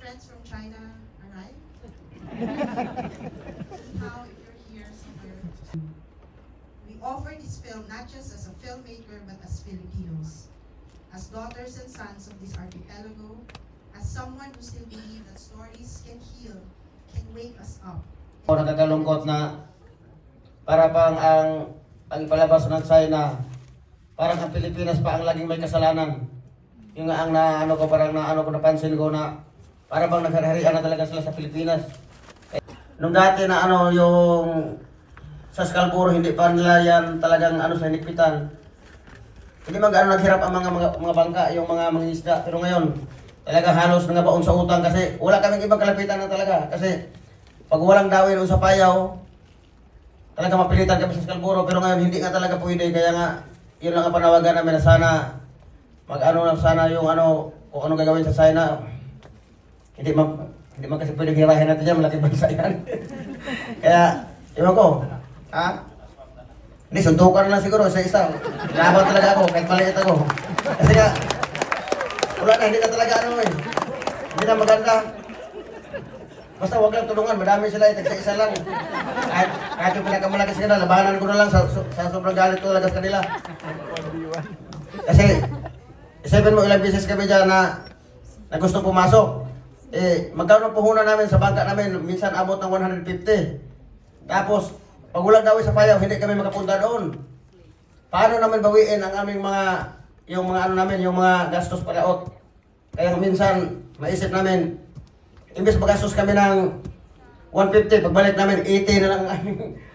friends from China arrive? How, if you're here somewhere, we offer this film not just as a filmmaker but as Filipinos, as daughters and sons of this archipelago, as someone who still believes that stories can heal, can wake us up. Nakakalungkot na para pang ang ipalabas ng China, parang ang Pilipinas pa ang laging may kasalanan. Yung nga ang napansin ko na para bang naghari-harian na talaga sila sa Pilipinas. Nung dati na yung sa Scarborough, hindi pa nila yan talagang sa hinikpitan. Hindi man gaano naghirap ang mga bangka, yung mga mangingisda. Pero ngayon, talaga halos nangabaon sa utang kasi wala kaming ibang kalapitan na talaga. Kasi pag walang dawin o sa payaw, talaga mapilitan kami sa Scarborough. Pero ngayon hindi nga talaga pwede. Kaya nga, yun lang ang panawagan namin na sana sana yung kung ano gagawin sa China. Hindi man kasi pwede hirahin natin yan, malaking bansa yan. Kaya, iwan ko, hindi, suntukan na lang siguro isa-isa. Laban talaga ako, kahit maliit ako. Kasi nga, wala na, hindi na talaga hindi na maganda. Basta huwag lang tulungan, madami sila, isa-isa lang. Kahit yung pinakamalaki sa kanila, labanan ko na lang sa sobrang galit ko talaga sa kanila. Kasi, isipin mo ilang beses kami dyan na gusto pumasok. Magkano ang puhunan namin sa bangka namin, minsan abot ng 150. Tapos, pag walang dawin sa payaw, hindi kami makapunta doon. Paano namin bawiin ang aming yung mga gastos palaot? Kaya minsan, maisip namin, imbes magastos kami ng 150, pagbalik namin, 80 na lang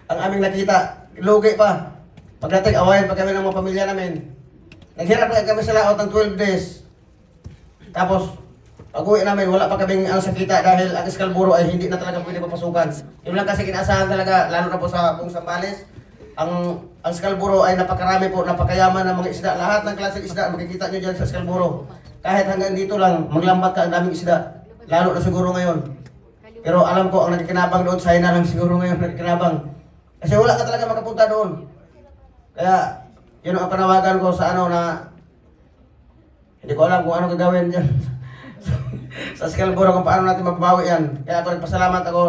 ang aming nakita. Lugi pa. Pagdating, awayan pa kami ng mga pamilya namin. Naghirap na kami sa laot ng 12 days. Tapos, pag-uwi namin, wala pa kaming sa kita dahil ang Scarborough ay hindi na talaga pwede papasukan. Yun lang kasi kinaasahan talaga, lalo na po sa Pung Sambales. Ang Scarborough ay napakarami po, napakayaman ng mga isda. Lahat ng klaseng isda, makikita nyo dyan sa Scarborough. Kahit hanggang dito lang, maglambat ka ang daming isda. Lalo na siguro ngayon. Pero alam ko, ang nagkikinabang doon, China lang siguro ngayon nagkikinabang. Kasi wala ka talaga makapunta doon. Kaya, yun ang panawagan ko sa na hindi ko alam kung ano gagawin dyan sa Scarborough kung paano natin mababawi yan. Kaya ako nagpasalamat ako.